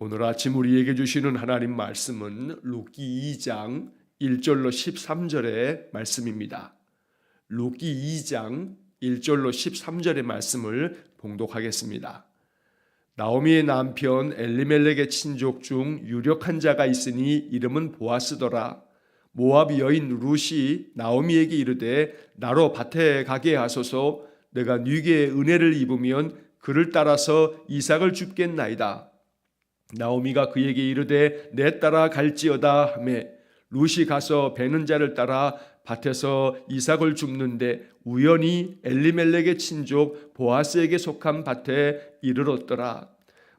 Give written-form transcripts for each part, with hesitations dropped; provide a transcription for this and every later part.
오늘 아침 우리에게 주시는 하나님 말씀은 룻기 2장 1절로 13절의 말씀입니다. 룻기 2장 1절로 13절의 말씀을 봉독하겠습니다. 나오미의 남편 엘리멜렉의 친족 중 유력한 자가 있으니 이름은 보아스더라. 모압 여인 룻이 나오미에게 이르되 나로 밭에 가게 하소서. 내가 네게 은혜를 입으면 그를 따라서 이삭을 줍겠나이다. 나오미가 그에게 이르되 내 따라 갈지어다 하매 룻이 가서 베는 자를 따라 밭에서 이삭을 줍는데 우연히 엘리멜렉의 친족 보아스에게 속한 밭에 이르렀더라.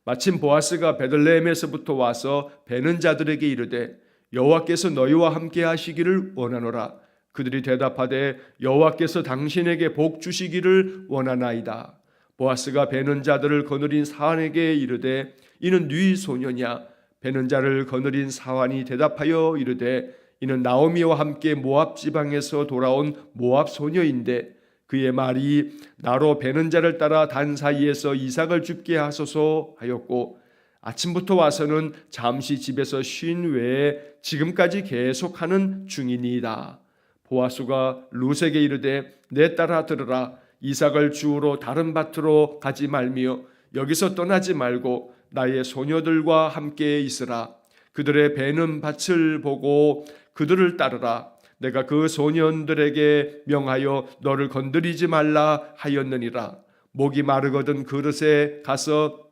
마침 보아스가 베들레헴에서부터 와서 베는 자들에게 이르되 여호와께서 너희와 함께 하시기를 원하노라. 그들이 대답하되 여호와께서 당신에게 복 주시기를 원하나이다. 보아스가 베는 자들을 거느린 사환에게 이르되 이는 네 소녀냐? 베는 자를 거느린 사환이 대답하여 이르되 이는 나오미와 함께 모압 지방에서 돌아온 모압 소녀인데 그의 말이 나로 베는 자를 따라 단 사이에서 이삭을 줍게 하소서 하였고 아침부터 와서는 잠시 집에서 쉰 외에 지금까지 계속하는 중이니이다. 보아스가 룻에게 이르되 내 딸아 들으라. 이삭을 주우러 다른 밭으로 가지 말며 여기서 떠나지 말고 나의 소녀들과 함께 있으라. 그들의 베는 밭을 보고 그들을 따르라. 내가 그 소년들에게 명하여 너를 건드리지 말라 하였느니라. 목이 마르거든 그릇에 가서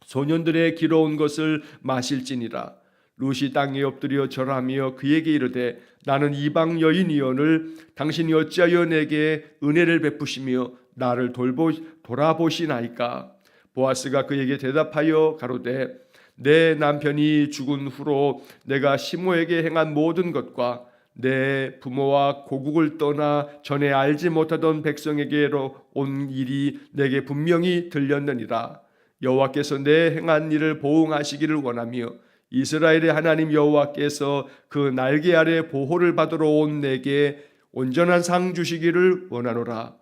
소년들의 길어온 것을 마실지니라. 룻이 땅에 엎드려 절하며 그에게 이르되 나는 이방 여인이오늘 당신이 어찌하여 내게 은혜를 베푸시며 나를 돌아보시나이까. 보아스가 그에게 대답하여 가로되 내 남편이 죽은 후로 내가 시므에게 행한 모든 것과 내 부모와 고국을 떠나 전에 알지 못하던 백성에게로 온 일이 내게 분명히 들렸느니라. 여호와께서 내 행한 일을 보응하시기를 원하며 이스라엘의 하나님 여호와께서 그 날개 아래 보호를 받으러 온 내게 온전한 상 주시기를 원하노라.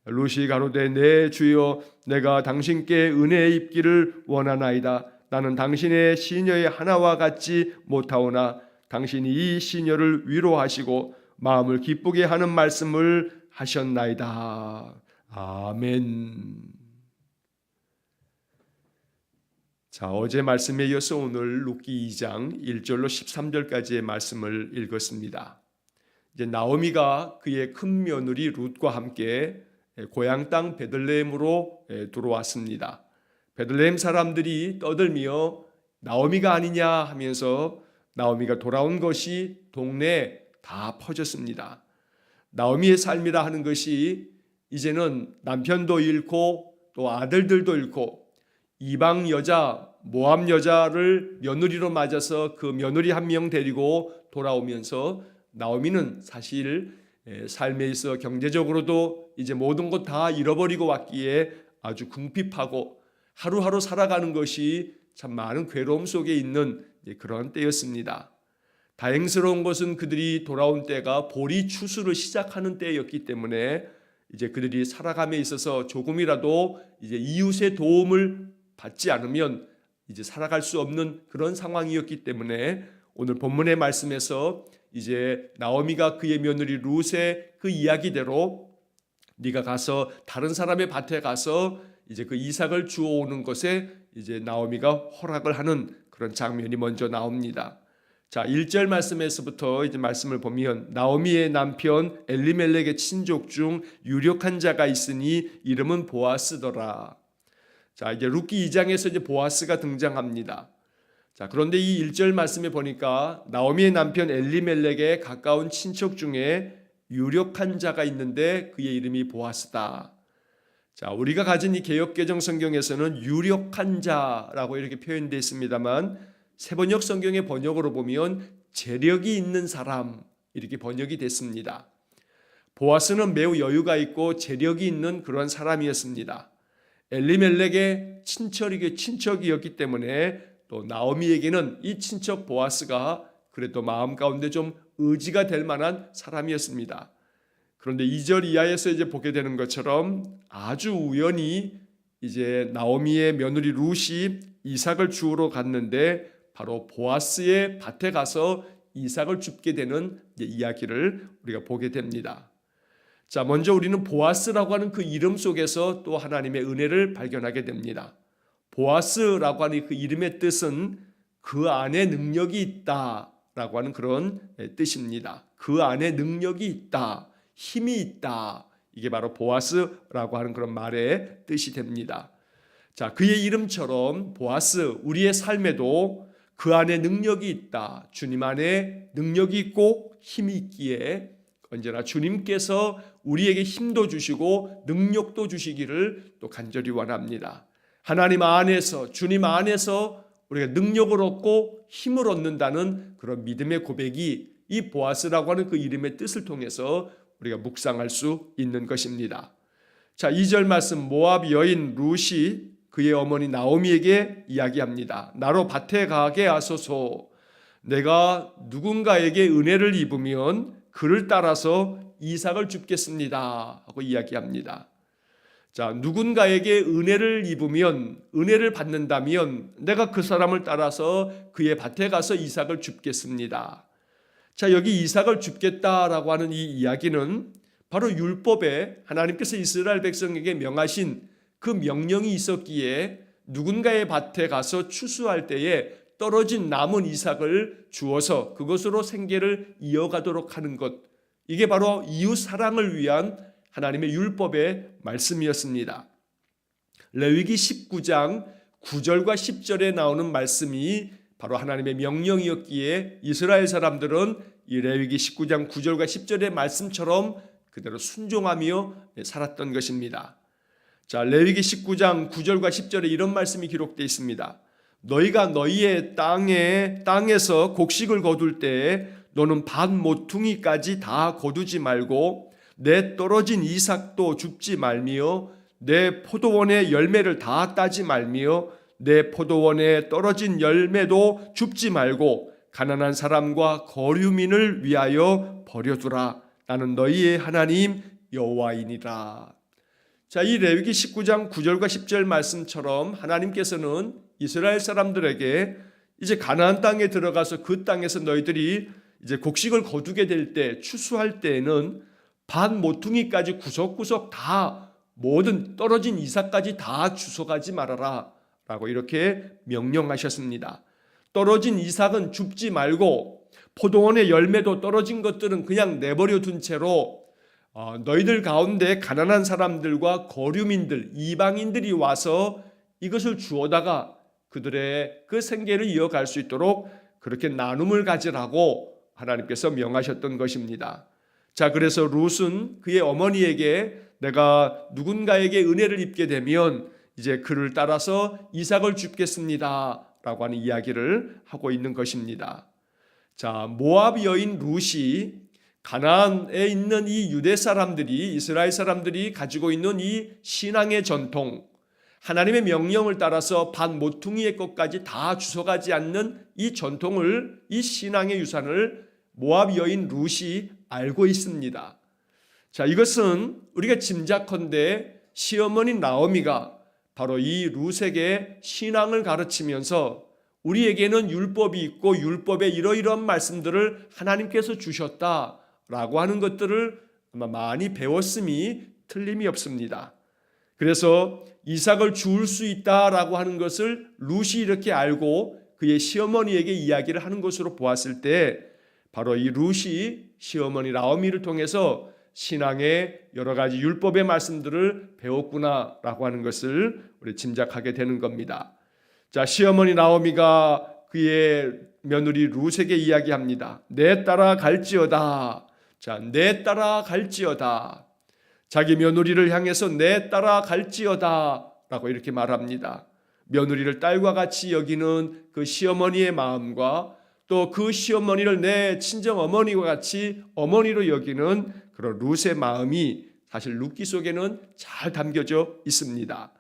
룻이 가로되 내 주여 내가 당신께 은혜 입기를 원하나이다. 나는 당신의 시녀의 하나와 같지 못하오나 당신이 이 시녀를 위로하시고 마음을 기쁘게 하는 말씀을 하셨나이다. 아멘. 자, 어제 말씀에 이어서 오늘 룻기 2장 1절로 13절까지의 말씀을 읽었습니다. 이제 나오미가 그의 큰 며느리 룻과 함께 고향 땅 베들레헴으로 들어왔습니다. 베들레헴 사람들이 떠들며 나오미가 아니냐 하면서 나오미가 돌아온 것이 동네에 다 퍼졌습니다. 나오미의 삶이라 하는 것이 이제는 남편도 잃고 또 아들들도 잃고 이방 여자, 모압 여자를 며느리로 맞아서 그 며느리 한 명 데리고 돌아오면서 나오미는 사실 삶에 있어 경제적으로도 이제 모든 것 다 잃어버리고 왔기에 아주 궁핍하고 하루하루 살아가는 것이 참 많은 괴로움 속에 있는 그런 때였습니다. 다행스러운 것은 그들이 돌아온 때가 보리 추수를 시작하는 때였기 때문에 이제 그들이 살아감에 있어서 조금이라도 이제 이웃의 도움을 받지 않으면 이제 살아갈 수 없는 그런 상황이었기 때문에 오늘 본문의 말씀에서 이제 나오미가 그의 며느리 룻의 그 이야기대로 네가 가서 다른 사람의 밭에 가서 이제 그 이삭을 주워오는 것에 이제 나오미가 허락을 하는 그런 장면이 먼저 나옵니다. 자, 1절 말씀에서부터 이제 말씀을 보면 나오미의 남편 엘리멜렉의 친족 중 유력한 자가 있으니 이름은 보아스더라. 자, 이제 룻기 2장에서 이제 보아스가 등장합니다. 자, 그런데 이 1절 말씀에 보니까 나오미의 남편 엘리멜렉의 가까운 친척 중에 유력한 자가 있는데 그의 이름이 보아스다. 자, 우리가 가진 이 개역개정 성경에서는 유력한 자라고 이렇게 표현되어 있습니다만 세번역 성경의 번역으로 보면 재력이 있는 사람 이렇게 번역이 됐습니다. 보아스는 매우 여유가 있고 재력이 있는 그런 사람이었습니다. 엘리멜렉의 친척이었기 때문에 또 나오미에게는 이 친척 보아스가 그래도 마음 가운데 좀 의지가 될 만한 사람이었습니다. 그런데 2절 이하에서 이제 보게 되는 것처럼 아주 우연히 이제 나오미의 며느리 룻이 이삭을 주우러 갔는데 바로 보아스의 밭에 가서 이삭을 줍게 되는 이야기를 우리가 보게 됩니다. 자, 먼저 우리는 보아스라고 하는 그 이름 속에서 또 하나님의 은혜를 발견하게 됩니다. 보아스라고 하는 그 이름의 뜻은 그 안에 능력이 있다라고 하는 그런 뜻입니다. 그 안에 능력이 있다, 힘이 있다. 이게 바로 보아스라고 하는 그런 말의 뜻이 됩니다. 자, 그의 이름처럼 보아스, 우리의 삶에도 그 안에 능력이 있다. 주님 안에 능력이 있고 힘이 있기에 언제나 주님께서 우리에게 힘도 주시고 능력도 주시기를 또 간절히 원합니다. 하나님 안에서, 주님 안에서 우리가 능력을 얻고 힘을 얻는다는 그런 믿음의 고백이 이 보아스라고 하는 그 이름의 뜻을 통해서 우리가 묵상할 수 있는 것입니다. 자, 2절 말씀, 모압 여인 룻이 그의 어머니 나오미에게 이야기합니다. 나로 밭에 가게 하소서. 내가 누군가에게 은혜를 입으면 그를 따라서 이삭을 줍겠습니다 하고 이야기합니다. 자, 누군가에게 은혜를 입으면, 은혜를 받는다면 내가 그 사람을 따라서 그의 밭에 가서 이삭을 줍겠습니다. 자, 여기 이삭을 줍겠다라고 하는 이 이야기는 바로 율법에 하나님께서 이스라엘 백성에게 명하신 그 명령이 있었기에 누군가의 밭에 가서 추수할 때에 떨어진 남은 이삭을 주어서 그것으로 생계를 이어가도록 하는 것, 이게 바로 이웃 사랑을 위한 하나님의 율법의 말씀이었습니다. 레위기 19장 9절과 10절에 나오는 말씀이 바로 하나님의 명령이었기에 이스라엘 사람들은 이 레위기 19장 9절과 10절의 말씀처럼 그대로 순종하며 살았던 것입니다. 자, 레위기 19장 9절과 10절에 이런 말씀이 기록되어 있습니다. 너희가 너희의 땅에서 곡식을 거둘 때에 너는 반 모퉁이까지 다 거두지 말고 내 떨어진 이삭도 줍지 말며 내 포도원의 열매를 다 따지 말며 내 포도원에 떨어진 열매도 줍지 말고 가난한 사람과 거류민을 위하여 버려두라. 나는 너희의 하나님 여호와이니라. 자, 이 레위기 19장 9절과 10절 말씀처럼 하나님께서는 이스라엘 사람들에게 이제 가나안 땅에 들어가서 그 땅에서 너희들이 이제 곡식을 거두게 될 때, 추수할 때에는 반 모퉁이까지 구석구석 다 모든 떨어진 이삭까지 다 주워가지 말아라 라고 이렇게 명령하셨습니다. 떨어진 이삭은 줍지 말고 포도원의 열매도 떨어진 것들은 그냥 내버려 둔 채로 너희들 가운데 가난한 사람들과 거류민들, 이방인들이 와서 이것을 주워다가 그들의 그 생계를 이어갈 수 있도록 그렇게 나눔을 가지라고 하나님께서 명하셨던 것입니다. 자, 그래서 룻은 그의 어머니에게 내가 누군가에게 은혜를 입게 되면 이제 그를 따라서 이삭을 줍겠습니다 라고 하는 이야기를 하고 있는 것입니다. 자, 모압 여인 룻이 가나안에 있는 이 유대 사람들이, 이스라엘 사람들이 가지고 있는 이 신앙의 전통, 하나님의 명령을 따라서 반 모퉁이의 것까지 다 주워가지 않는 이 전통을, 이 신앙의 유산을 모압 여인 룻이 알고 있습니다. 자, 이것은 우리가 짐작컨대 시어머니 나오미가 바로 이 룻에게 신앙을 가르치면서 우리에게는 율법이 있고 율법에 이러이러한 말씀들을 하나님께서 주셨다라고 하는 것들을 아마 많이 배웠음이 틀림이 없습니다. 그래서 이삭을 주울 수 있다라고 하는 것을 룻이 이렇게 알고 그의 시어머니에게 이야기를 하는 것으로 보았을 때 바로 이 룻이 시어머니 나오미를 통해서 신앙의 여러 가지 율법의 말씀들을 배웠구나라고 하는 것을 우리 짐작하게 되는 겁니다. 자, 시어머니 나오미가 그의 며느리 룻에게 이야기합니다. 내 딸아 갈지어다. 자, 내 딸아 갈지어다. 자기 며느리를 향해서 내 딸아 갈지어다 라고 이렇게 말합니다. 며느리를 딸과 같이 여기는 그 시어머니의 마음과 또 그 시어머니를 내 친정 어머니와 같이 어머니로 여기는 그런 룻의 마음이 사실 룻기 속에는 잘 담겨져 있습니다.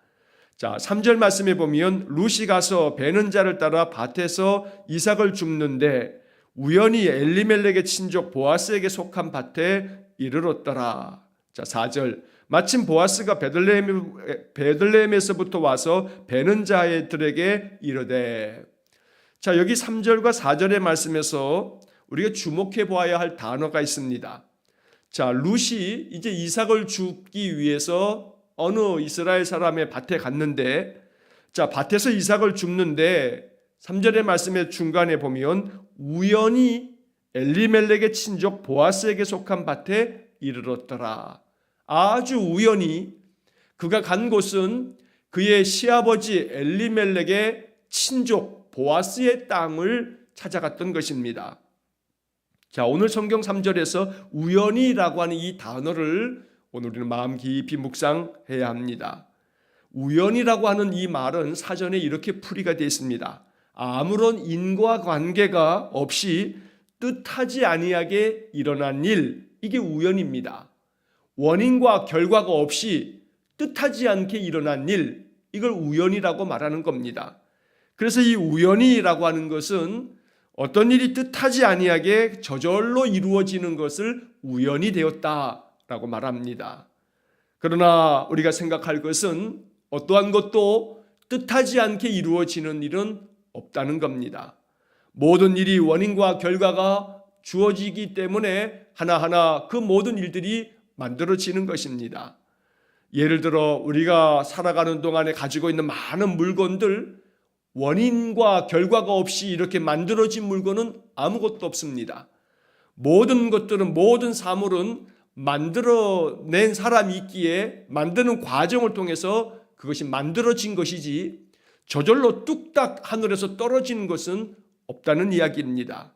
자, 3절 말씀에 보면 룻이 가서 베는 자를 따라 밭에서 이삭을 줍는데 우연히 엘리멜렉의 친족 보아스에게 속한 밭에 이르렀더라. 자, 4절 마침 보아스가 베들레헴에서부터 와서 베는 자들에게 이르되. 자, 여기 3절과 4절의 말씀에서 우리가 주목해 보아야 할 단어가 있습니다. 자, 룻이 이제 이삭을 주기 위해서 어느 이스라엘 사람의 밭에 갔는데, 자, 밭에서 이삭을 줍는데 3절의 말씀의 중간에 보면 우연히 엘리멜렉의 친족 보아스에게 속한 밭에 이르렀더라. 아주 우연히 그가 간 곳은 그의 시아버지 엘리멜렉의 친족 보아스의 땅을 찾아갔던 것입니다. 자, 오늘 성경 3절에서 우연히라고 하는 이 단어를 오늘 우리는 마음 깊이 묵상해야 합니다. 우연이라고 하는 이 말은 사전에 이렇게 풀이가 되어 있습니다. 아무런 인과관계가 없이 뜻하지 아니하게 일어난 일, 이게 우연입니다. 원인과 결과가 없이 뜻하지 않게 일어난 일, 이걸 우연이라고 말하는 겁니다. 그래서 이 우연이라고 하는 것은 어떤 일이 뜻하지 아니하게 저절로 이루어지는 것을 우연이 되었다라고 말합니다. 그러나 우리가 생각할 것은 어떠한 것도 뜻하지 않게 이루어지는 일은 없다는 겁니다. 모든 일이 원인과 결과가 주어지기 때문에 하나하나 그 모든 일들이 만들어지는 것입니다. 예를 들어 우리가 살아가는 동안에 가지고 있는 많은 물건들, 원인과 결과가 없이 이렇게 만들어진 물건은 아무것도 없습니다. 모든 것들은, 모든 사물은 만들어낸 사람이 있기에 만드는 과정을 통해서 그것이 만들어진 것이지 저절로 뚝딱 하늘에서 떨어지는 것은 없다는 이야기입니다.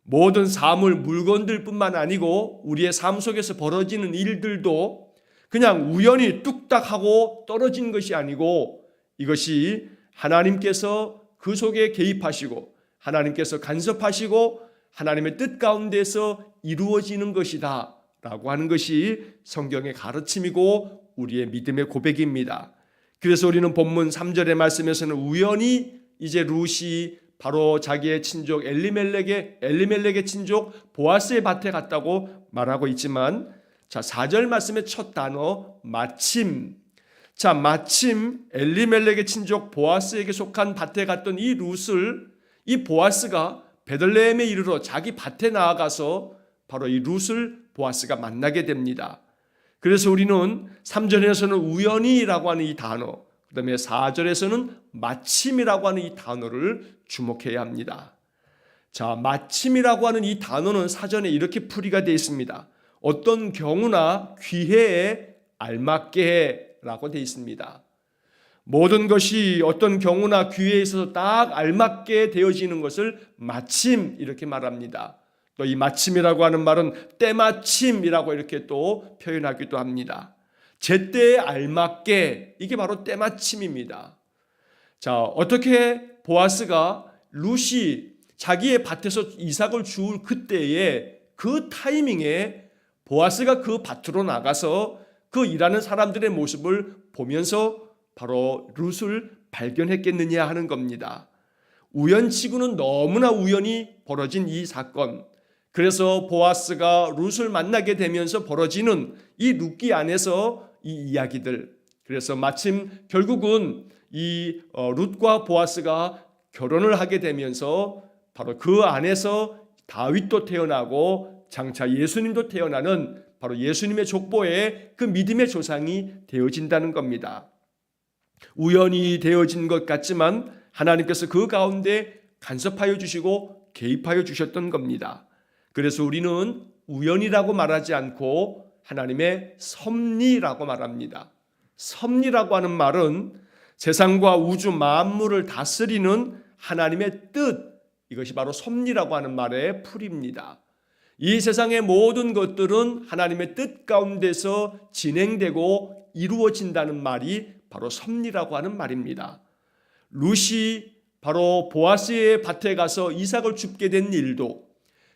모든 사물, 물건들뿐만 아니고 우리의 삶 속에서 벌어지는 일들도 그냥 우연히 뚝딱 하고 떨어진 것이 아니고 이것이 하나님께서 그 속에 개입하시고 하나님께서 간섭하시고 하나님의 뜻 가운데서 이루어지는 것이다 라고 하는 것이 성경의 가르침이고 우리의 믿음의 고백입니다. 그래서 우리는 본문 3절의 말씀에서는 우연히 이제 룻이 바로 자기의 친족 엘리멜렉의 친족 보아스의 밭에 갔다고 말하고 있지만, 자, 4절 말씀의 첫 단어 마침. 자, 마침 엘리멜렉의 친족 보아스에게 속한 밭에 갔던 이 룻을, 이 보아스가 베들레헴에 이르러 자기 밭에 나아가서 바로 이 룻을 보아스가 만나게 됩니다. 그래서 우리는 3절에서는 우연히라고 하는 이 단어, 그 다음에 4절에서는 마침이라고 하는 이 단어를 주목해야 합니다. 자, 마침이라고 하는 이 단어는 사전에 이렇게 풀이가 되어 있습니다. 어떤 경우나 기회에 알맞게 라고 되어 있습니다. 모든 것이 어떤 경우나 기회에 있어서 딱 알맞게 되어지는 것을 마침 이렇게 말합니다. 또 이 마침이라고 하는 말은 때마침이라고 이렇게 또 표현하기도 합니다. 제때에 알맞게, 이게 바로 때마침입니다. 자, 어떻게 보아스가 룻이 자기의 밭에서 이삭을 줄 그때에 그 타이밍에 보아스가 그 밭으로 나가서 그 일하는 사람들의 모습을 보면서 바로 룻을 발견했겠느냐 하는 겁니다. 우연치고는 너무나 우연히 벌어진 이 사건, 그래서 보아스가 룻을 만나게 되면서 벌어지는 이 룻기 안에서 이 이야기들, 그래서 마침 결국은 이 룻과 보아스가 결혼을 하게 되면서 바로 그 안에서 다윗도 태어나고 장차 예수님도 태어나는 바로 예수님의 족보에 그 믿음의 조상이 되어진다는 겁니다. 우연히 되어진 것 같지만 하나님께서 그 가운데 간섭하여 주시고 개입하여 주셨던 겁니다. 그래서 우리는 우연이라고 말하지 않고 하나님의 섭리라고 말합니다. 섭리라고 하는 말은 세상과 우주 만물을 다스리는 하나님의 뜻, 이것이 바로 섭리라고 하는 말의 풀이입니다. 이 세상의 모든 것들은 하나님의 뜻 가운데서 진행되고 이루어진다는 말이 바로 섭리라고 하는 말입니다. 룻이 바로 보아스의 밭에 가서 이삭을 줍게 된 일도,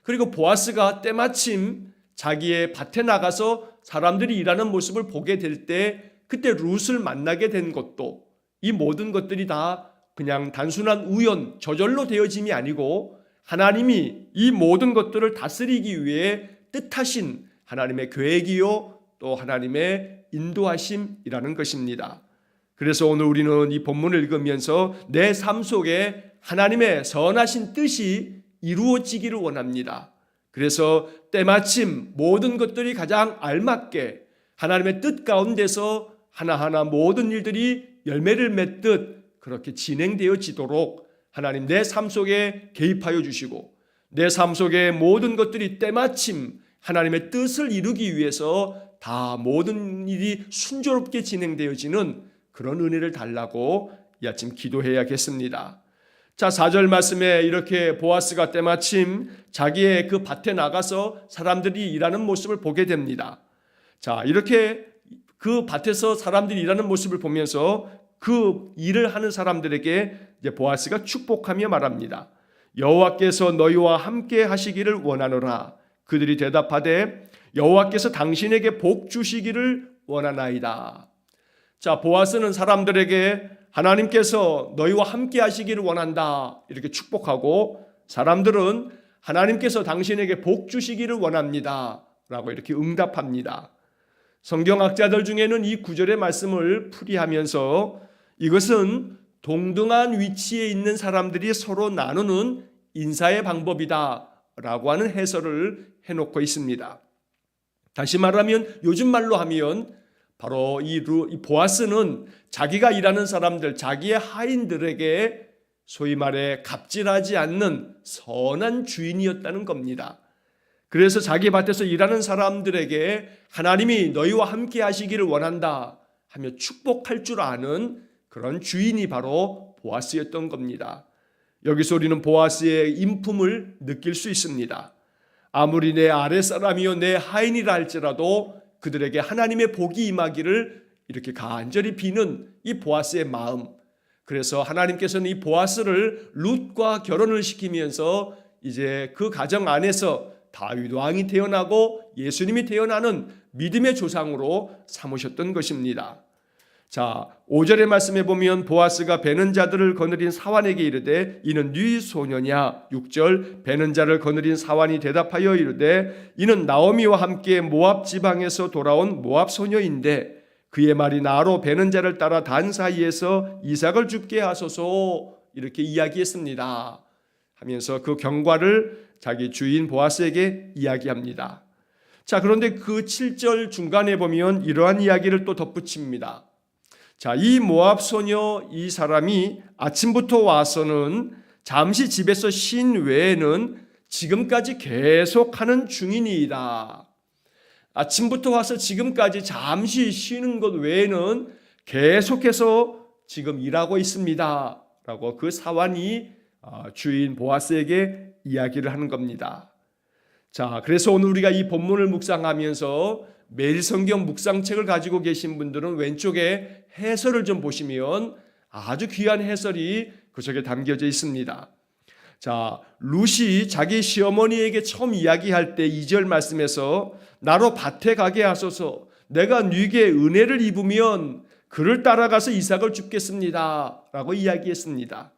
그리고 보아스가 때마침 자기의 밭에 나가서 사람들이 일하는 모습을 보게 될 때 그때 룻을 만나게 된 것도, 이 모든 것들이 다 그냥 단순한 우연, 저절로 되어짐이 아니고 하나님이 이 모든 것들을 다스리기 위해 뜻하신 하나님의 계획이요 또 하나님의 인도하심이라는 것입니다. 그래서 오늘 우리는 이 본문을 읽으면서 내 삶 속에 하나님의 선하신 뜻이 이루어지기를 원합니다. 그래서 때마침 모든 것들이 가장 알맞게 하나님의 뜻 가운데서 하나하나 모든 일들이 열매를 맺듯 그렇게 진행되어지도록 하나님 내 삶 속에 개입하여 주시고 내 삶 속에 모든 것들이 때마침 하나님의 뜻을 이루기 위해서 다 모든 일이 순조롭게 진행되어지는 그런 은혜를 달라고 이 아침 기도해야겠습니다. 자, 4절 말씀에 이렇게 보아스가 때마침 자기의 그 밭에 나가서 사람들이 일하는 모습을 보게 됩니다. 자, 이렇게 그 밭에서 사람들이 일하는 모습을 보면서 그 일을 하는 사람들에게 이제 보아스가 축복하며 말합니다. 여호와께서 너희와 함께 하시기를 원하노라. 그들이 대답하되 여호와께서 당신에게 복 주시기를 원하나이다. 자, 보아스는 사람들에게 하나님께서 너희와 함께 하시기를 원한다 이렇게 축복하고, 사람들은 하나님께서 당신에게 복 주시기를 원합니다 라고 이렇게 응답합니다. 성경학자들 중에는 이 구절의 말씀을 풀이하면서 이것은 동등한 위치에 있는 사람들이 서로 나누는 인사의 방법이다 라고 하는 해설을 해놓고 있습니다. 다시 말하면 요즘 말로 하면 바로 이 보아스는 자기가 일하는 사람들, 자기의 하인들에게 소위 말해 갑질하지 않는 선한 주인이었다는 겁니다. 그래서 자기 밭에서 일하는 사람들에게 하나님이 너희와 함께 하시기를 원한다 하며 축복할 줄 아는 그런 주인이 바로 보아스였던 겁니다. 여기서 우리는 보아스의 인품을 느낄 수 있습니다. 아무리 내 아랫사람이요 내 하인이라 할지라도 그들에게 하나님의 복이 임하기를 이렇게 간절히 비는 이 보아스의 마음. 그래서 하나님께서는 이 보아스를 룻과 결혼을 시키면서 이제 그 가정 안에서 다윗 왕이 태어나고 예수님이 태어나는 믿음의 조상으로 삼으셨던 것입니다. 자, 5절의 말씀에 보면 보아스가 베는 자들을 거느린 사환에게 이르되 이는 네 소녀냐. 6절 베는 자를 거느린 사환이 대답하여 이르되 이는 나오미와 함께 모압 지방에서 돌아온 모압 소녀인데 그의 말이 나로 베는 자를 따라 단 사이에서 이삭을 죽게 하소서 이렇게 이야기했습니다 하면서 그 경과를 자기 주인 보아스에게 이야기합니다. 자, 그런데 그 7절 중간에 보면 이러한 이야기를 또 덧붙입니다. 자, 이 모압 소녀 이 사람이 아침부터 와서는 잠시 집에서 쉰 외에는 지금까지 계속하는 중이니이다. 아침부터 와서 지금까지 잠시 쉬는 것 외에는 계속해서 지금 일하고 있습니다 라고 그 사환이 주인 보아스에게 이야기를 하는 겁니다. 자, 그래서 오늘 우리가 이 본문을 묵상하면서 매일 성경 묵상책을 가지고 계신 분들은 왼쪽에 해설을 좀 보시면 아주 귀한 해설이 그 속에 담겨져 있습니다. 자, 룻이 자기 시어머니에게 처음 이야기할 때 2절 말씀에서 나로 밭에 가게 하소서 내가 네게 은혜를 입으면 그를 따라가서 이삭을 줍겠습니다 라고 이야기했습니다.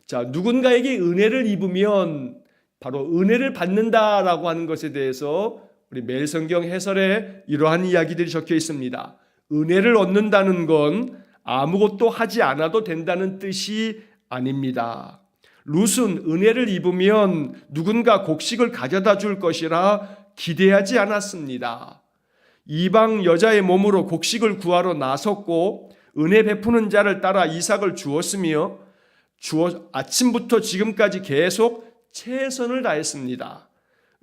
자, 누군가에게 은혜를 입으면 바로 은혜를 받는다라고 하는 것에 대해서 우리 매일 성경 해설에 이러한 이야기들이 적혀 있습니다. 은혜를 얻는다는 건 아무것도 하지 않아도 된다는 뜻이 아닙니다. 룻은 은혜를 입으면 누군가 곡식을 가져다 줄 것이라 기대하지 않았습니다. 이방 여자의 몸으로 곡식을 구하러 나섰고 은혜 베푸는 자를 따라 이삭을 주었으며 아침부터 지금까지 계속 최선을 다했습니다.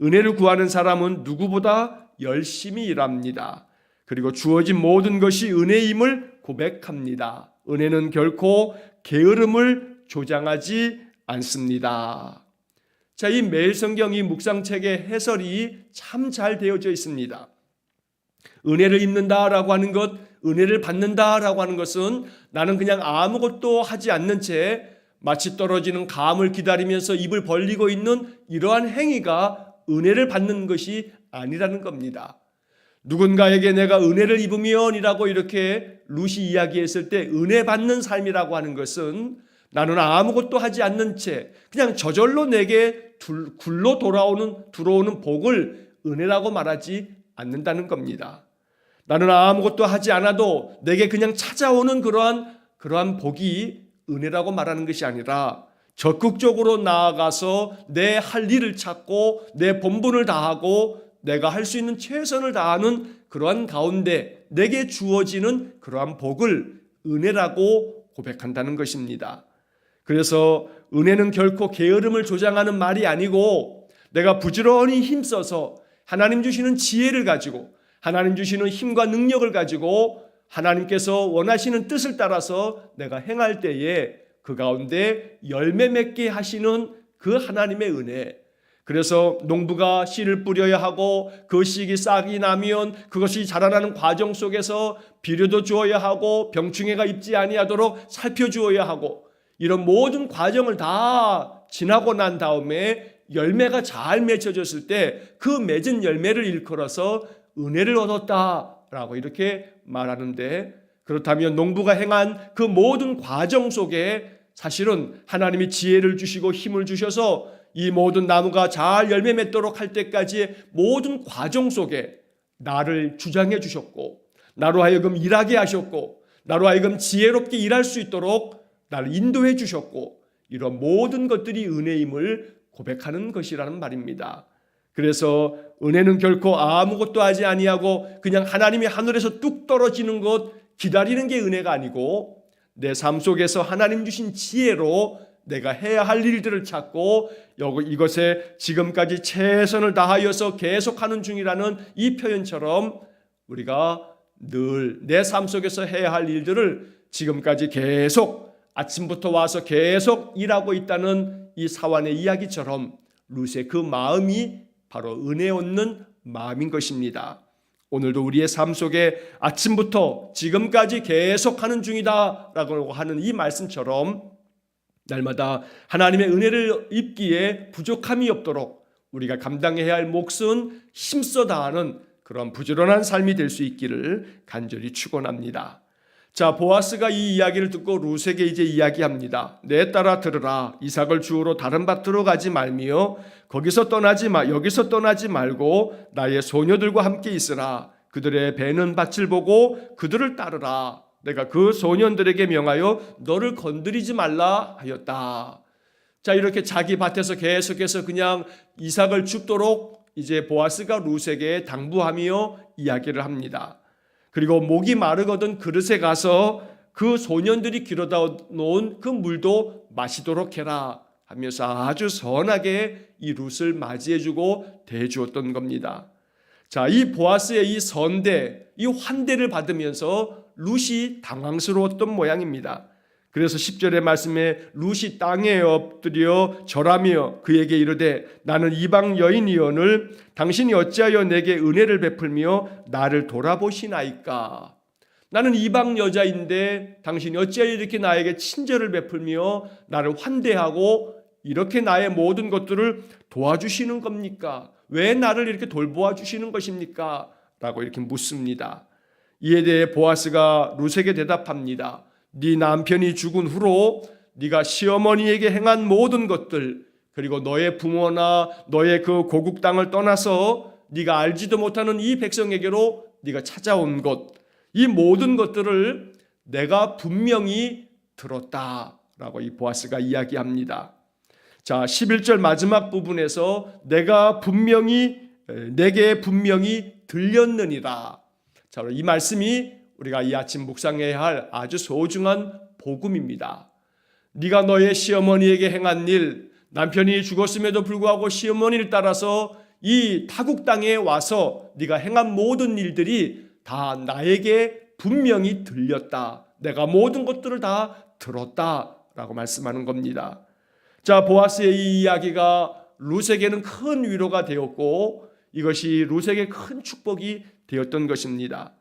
은혜를 구하는 사람은 누구보다 열심히 일합니다. 그리고 주어진 모든 것이 은혜임을 고백합니다. 은혜는 결코 게으름을 조장하지 않습니다. 자, 이 매일 성경 이 묵상책의 해설이 참 잘 되어져 있습니다. 은혜를 입는다라고 하는 것, 은혜를 받는다라고 하는 것은 나는 그냥 아무것도 하지 않는 채 마치 떨어지는 감을 기다리면서 입을 벌리고 있는 이러한 행위가 은혜를 받는 것이 아니라는 겁니다. 누군가에게 내가 은혜를 입으면이라고 이렇게 룻이 이야기했을 때 은혜 받는 삶이라고 하는 것은 나는 아무것도 하지 않는 채 그냥 저절로 내게 굴러 들어오는 복을 은혜라고 말하지 않는다는 겁니다. 나는 아무것도 하지 않아도 내게 그냥 찾아오는 그러한 복이 은혜라고 말하는 것이 아니라 적극적으로 나아가서 내 할 일을 찾고 내 본분을 다하고 내가 할 수 있는 최선을 다하는 그러한 가운데 내게 주어지는 그러한 복을 은혜라고 고백한다는 것입니다. 그래서 은혜는 결코 게으름을 조장하는 말이 아니고 내가 부지런히 힘써서 하나님 주시는 지혜를 가지고 하나님 주시는 힘과 능력을 가지고 하나님께서 원하시는 뜻을 따라서 내가 행할 때에 그 가운데 열매 맺게 하시는 그 하나님의 은혜. 그래서 농부가 씨를 뿌려야 하고 그 씨가 싹이 나면 그것이 자라나는 과정 속에서 비료도 주어야 하고 병충해가 입지 아니하도록 살펴주어야 하고 이런 모든 과정을 다 지나고 난 다음에 열매가 잘 맺혀졌을 때 그 맺은 열매를 일컬어서 은혜를 얻었다라고 이렇게 말하는데, 그렇다면 농부가 행한 그 모든 과정 속에 사실은 하나님이 지혜를 주시고 힘을 주셔서 이 모든 나무가 잘 열매 맺도록 할 때까지의 모든 과정 속에 나를 주장해 주셨고 나로 하여금 일하게 하셨고 나로 하여금 지혜롭게 일할 수 있도록 나를 인도해 주셨고 이런 모든 것들이 은혜임을 고백하는 것이라는 말입니다. 그래서 은혜는 결코 아무것도 하지 아니하고 그냥 하나님이 하늘에서 뚝 떨어지는 것 기다리는 게 은혜가 아니고 내 삶 속에서 하나님 주신 지혜로 내가 해야 할 일들을 찾고 이것에 지금까지 최선을 다하여서 계속하는 중이라는 이 표현처럼 우리가 늘 내 삶 속에서 해야 할 일들을 지금까지 계속 아침부터 와서 계속 일하고 있다는 이 사환의 이야기처럼 룻의 그 마음이 바로 은혜 얻는 마음인 것입니다. 오늘도 우리의 삶 속에 아침부터 지금까지 계속하는 중이다라고 하는 이 말씀처럼 날마다 하나님의 은혜를 입기에 부족함이 없도록 우리가 감당해야 할 몫은 힘써 다하는 그런 부지런한 삶이 될 수 있기를 간절히 축원합니다. 자, 보아스가 이 이야기를 듣고 룻에게 이제 이야기합니다. 내 딸아 들으라. 이삭을 주우러 다른 밭으로 가지 말며 여기서 떠나지 말고 나의 소녀들과 함께 있으라. 그들의 배는 밭을 보고 그들을 따르라. 내가 그 소년들에게 명하여 너를 건드리지 말라 하였다. 자, 이렇게 자기 밭에서 계속해서 그냥 이삭을 줍도록 이제 보아스가 룻에게 당부하며 이야기를 합니다. 그리고 목이 마르거든 그릇에 가서 그 소년들이 길어다 놓은 그 물도 마시도록 해라 하면서 아주 선하게 이 룻을 맞이해주고 대해주었던 겁니다. 자, 이 보아스의 이 선대, 이 환대를 받으면서 룻이 당황스러웠던 모양입니다. 그래서 10절의 말씀에 룻이 땅에 엎드려 절하며 그에게 이르되 나는 이방 여인이오늘 당신이 어찌하여 내게 은혜를 베풀며 나를 돌아보시나이까. 나는 이방 여자인데 당신이 어찌하여 이렇게 나에게 친절을 베풀며 나를 환대하고 이렇게 나의 모든 것들을 도와주시는 겁니까? 왜 나를 이렇게 돌보아 주시는 것입니까? 라고 이렇게 묻습니다. 이에 대해 보아스가 룻에게 대답합니다. 네 남편이 죽은 후로 네가 시어머니에게 행한 모든 것들 그리고 너의 부모나 너의 그 고국 땅을 떠나서 네가 알지도 못하는 이 백성에게로 네가 찾아온 것, 이 모든 것들을 내가 분명히 들었다라고 이 보아스가 이야기합니다. 자, 11절 마지막 부분에서 내게 분명히 들렸느니라. 자, 이 말씀이 우리가 이 아침 묵상해야 할 아주 소중한 복음입니다. 네가 너의 시어머니에게 행한 일, 남편이 죽었음에도 불구하고 시어머니를 따라서 이 타국 땅에 와서 네가 행한 모든 일들이 다 나에게 분명히 들렸다. 내가 모든 것들을 다 들었다라고 말씀하는 겁니다. 자, 보아스의 이 이야기가 룻에게는 큰 위로가 되었고 이것이 룻에게 큰 축복이 되었던 것입니다.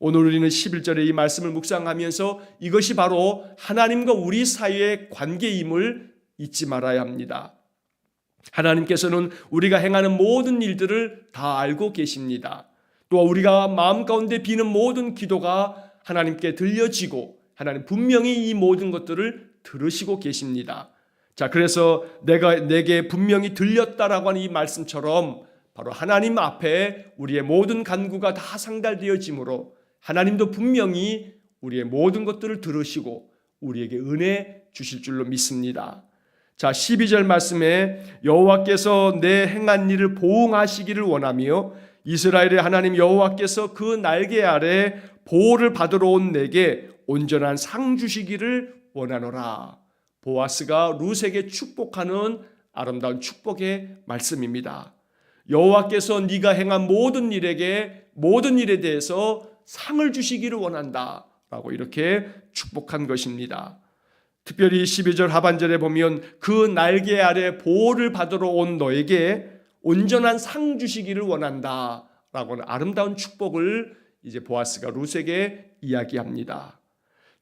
오늘 우리는 11절의 이 말씀을 묵상하면서 이것이 바로 하나님과 우리 사이의 관계임을 잊지 말아야 합니다. 하나님께서는 우리가 행하는 모든 일들을 다 알고 계십니다. 또 우리가 마음 가운데 비는 모든 기도가 하나님께 들려지고 하나님 분명히 이 모든 것들을 들으시고 계십니다. 자, 그래서 내게 분명히 들렸다라고 하는 이 말씀처럼 바로 하나님 앞에 우리의 모든 간구가 다 상달되어지므로 하나님도 분명히 우리의 모든 것들을 들으시고 우리에게 은혜 주실 줄로 믿습니다. 자, 12절 말씀에 여호와께서 내 행한 일을 보응하시기를 원하며 이스라엘의 하나님 여호와께서 그 날개 아래 보호를 받으러 온 내게 온전한 상 주시기를 원하노라. 보아스가 룻에게 축복하는 아름다운 축복의 말씀입니다. 여호와께서 네가 행한 모든 일에 대해서 상을 주시기를 원한다 라고 이렇게 축복한 것입니다. 특별히 12절 하반절에 보면 그 날개 아래 보호를 받으러 온 너에게 온전한 상 주시기를 원한다 라고 하는 아름다운 축복을 이제 보아스가 룻에게 이야기합니다.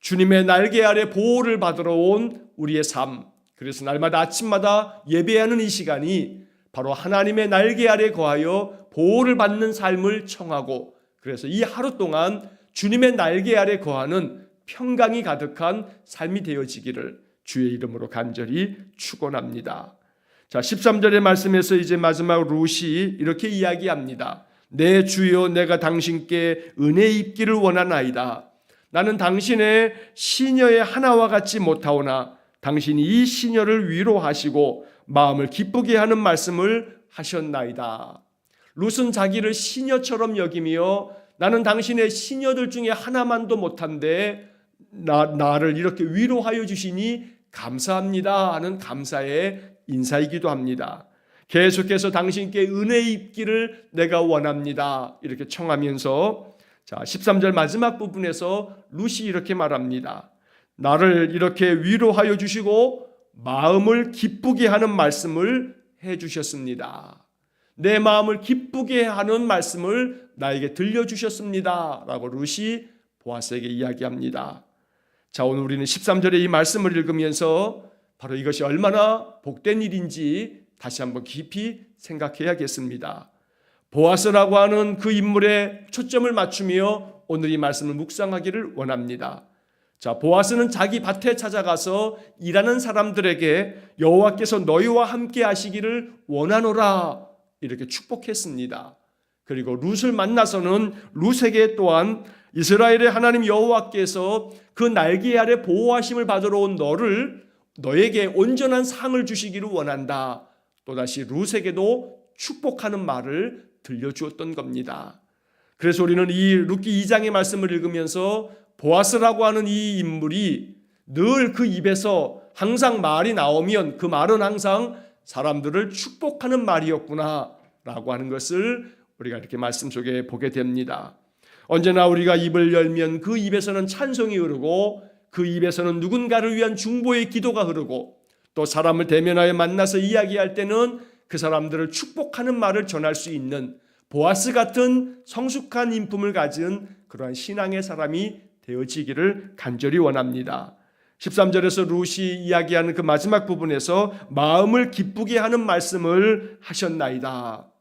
주님의 날개 아래 보호를 받으러 온 우리의 삶, 그래서 날마다 아침마다 예배하는 이 시간이 바로 하나님의 날개 아래 거하여 보호를 받는 삶을 청하고, 그래서 이 하루 동안 주님의 날개 아래 거하는 평강이 가득한 삶이 되어지기를 주의 이름으로 간절히 축원합니다. 자, 13절의 말씀에서 이제 마지막 룻이 이렇게 이야기합니다. 내 주여, 내가 당신께 은혜 입기를 원하나이다. 나는 당신의 시녀의 하나와 같지 못하오나 당신이 이 시녀를 위로하시고 마음을 기쁘게 하는 말씀을 하셨나이다. 룻은 자기를 시녀처럼 여기며 나는 당신의 시녀들 중에 하나만도 못한데 나를 이렇게 위로하여 주시니 감사합니다 하는 감사의 인사이기도 합니다. 계속해서 당신께 은혜 입기를 내가 원합니다 이렇게 청하면서, 자, 13절 마지막 부분에서 룻이 이렇게 말합니다. 나를 이렇게 위로하여 주시고 마음을 기쁘게 하는 말씀을 해 주셨습니다. 내 마음을 기쁘게 하는 말씀을 나에게 들려주셨습니다 라고 룻이 보아스에게 이야기합니다. 자, 오늘 우리는 13절의 이 말씀을 읽으면서 바로 이것이 얼마나 복된 일인지 다시 한번 깊이 생각해야겠습니다. 보아스라고 하는 그 인물에 초점을 맞추며 오늘 이 말씀을 묵상하기를 원합니다. 자, 보아스는 자기 밭에 찾아가서 일하는 사람들에게 여호와께서 너희와 함께 하시기를 원하노라 이렇게 축복했습니다. 그리고 룻을 만나서는 룻에게 또한 이스라엘의 하나님 여호와께서 그 날개 아래 보호하심을 받으러 온 너에게 온전한 상을 주시기를 원한다. 또다시 룻에게도 축복하는 말을 들려주었던 겁니다. 그래서 우리는 이 룻기 2장의 말씀을 읽으면서 보아스라고 하는 이 인물이 늘 그 입에서 항상 말이 나오면 그 말은 항상 사람들을 축복하는 말이었구나 라고 하는 것을 우리가 이렇게 말씀 속에 보게 됩니다. 언제나 우리가 입을 열면 그 입에서는 찬송이 흐르고 그 입에서는 누군가를 위한 중보의 기도가 흐르고 또 사람을 대면하여 만나서 이야기할 때는 그 사람들을 축복하는 말을 전할 수 있는 보아스 같은 성숙한 인품을 가진 그러한 신앙의 사람이 되어지기를 간절히 원합니다. 13절에서 룻이 이야기하는 그 마지막 부분에서 마음을 기쁘게 하는 말씀을 하셨나이다.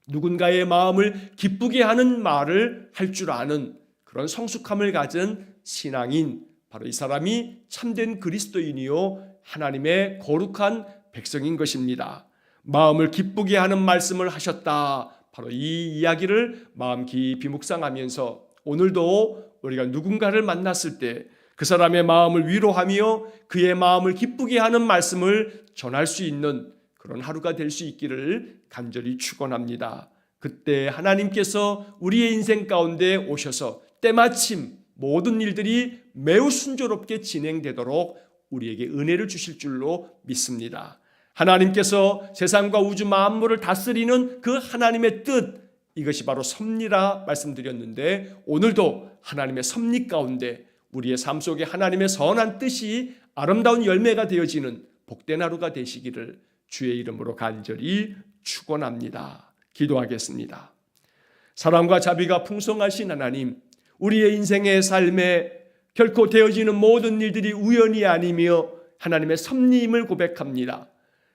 누군가의 마음을 기쁘게 하는 말을 할 줄 아는 그런 성숙함을 가진 신앙인, 바로 이 사람이 참된 그리스도인이요 하나님의 거룩한 백성인 것입니다. 마음을 기쁘게 하는 말씀을 하셨다. 바로 이 이야기를 마음 깊이 묵상하면서 오늘도 우리가 누군가를 만났을 때 그 사람의 마음을 위로하며 그의 마음을 기쁘게 하는 말씀을 전할 수 있는 그런 하루가 될 수 있기를 간절히 축원합니다. 그때 하나님께서 우리의 인생 가운데 오셔서 때마침 모든 일들이 매우 순조롭게 진행되도록 우리에게 은혜를 주실 줄로 믿습니다. 하나님께서 세상과 우주 만물을 다스리는 그 하나님의 뜻, 이것이 바로 섭리라 말씀드렸는데 오늘도 하나님의 섭리 가운데 우리의 삶 속에 하나님의 선한 뜻이 아름다운 열매가 되어지는 복된 하루가 되시기를 주의 이름으로 간절히 축원합니다. 기도하겠습니다. 사랑과 자비가 풍성하신 하나님, 우리의 인생의 삶에 결코 되어지는 모든 일들이 우연이 아니며 하나님의 섭리임을 고백합니다.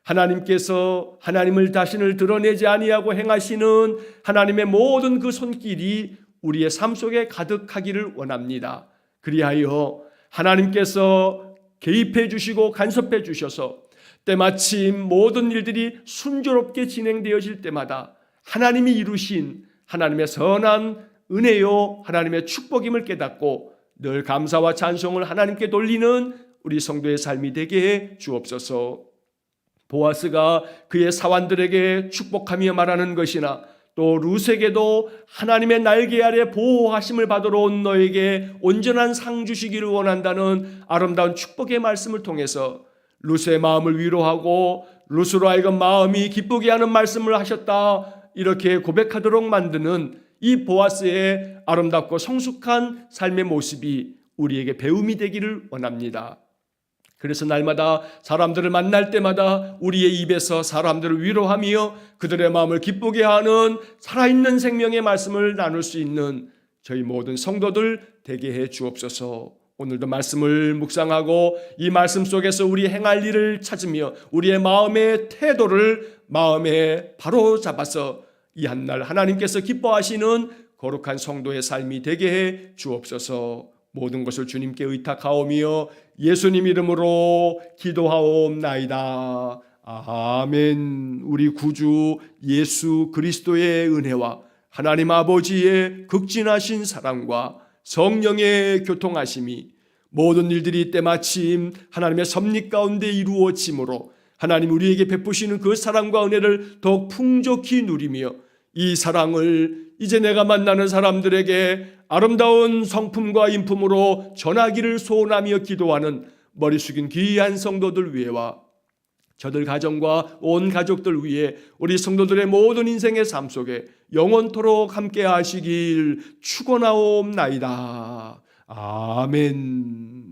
하나님께서 하나님을 자신을 드러내지 아니하고 행하시는 하나님의 모든 그 손길이 우리의 삶 속에 가득하기를 원합니다. 그리하여 하나님께서 개입해 주시고 간섭해 주셔서 때마침 모든 일들이 순조롭게 진행되어질 때마다 하나님이 이루신 하나님의 선한 은혜요 하나님의 축복임을 깨닫고 늘 감사와 찬송을 하나님께 돌리는 우리 성도의 삶이 되게 해 주옵소서. 보아스가 그의 사환들에게 축복하며 말하는 것이나 또 룻에게도 하나님의 날개 아래 보호하심을 받으러 온 너에게 온전한 상 주시기를 원한다는 아름다운 축복의 말씀을 통해서 룻의 마음을 위로하고 룻으로 하여금 마음이 기쁘게 하는 말씀을 하셨다 이렇게 고백하도록 만드는 이 보아스의 아름답고 성숙한 삶의 모습이 우리에게 배움이 되기를 원합니다. 그래서 날마다 사람들을 만날 때마다 우리의 입에서 사람들을 위로하며 그들의 마음을 기쁘게 하는 살아있는 생명의 말씀을 나눌 수 있는 저희 모든 성도들 되게 해 주옵소서. 오늘도 말씀을 묵상하고 이 말씀 속에서 우리 행할 일을 찾으며 우리의 마음의 태도를 마음에 바로 잡아서 이 한날 하나님께서 기뻐하시는 거룩한 성도의 삶이 되게 해 주옵소서. 모든 것을 주님께 의탁하오며 예수님 이름으로 기도하옵나이다. 아멘. 우리 구주 예수 그리스도의 은혜와 하나님 아버지의 극진하신 사랑과 성령의 교통하심이 모든 일들이 때마침 하나님의 섭리 가운데 이루어짐으로 하나님 우리에게 베푸시는 그 사랑과 은혜를 더욱 풍족히 누리며 이 사랑을 이제 내가 만나는 사람들에게 아름다운 성품과 인품으로 전하기를 소원하며 기도하는 머리 숙인 귀한 성도들 위해와 저들 가정과 온 가족들 위해 우리 성도들의 모든 인생의 삶 속에 영원토록 함께 하시길 축원하옵나이다. 아멘.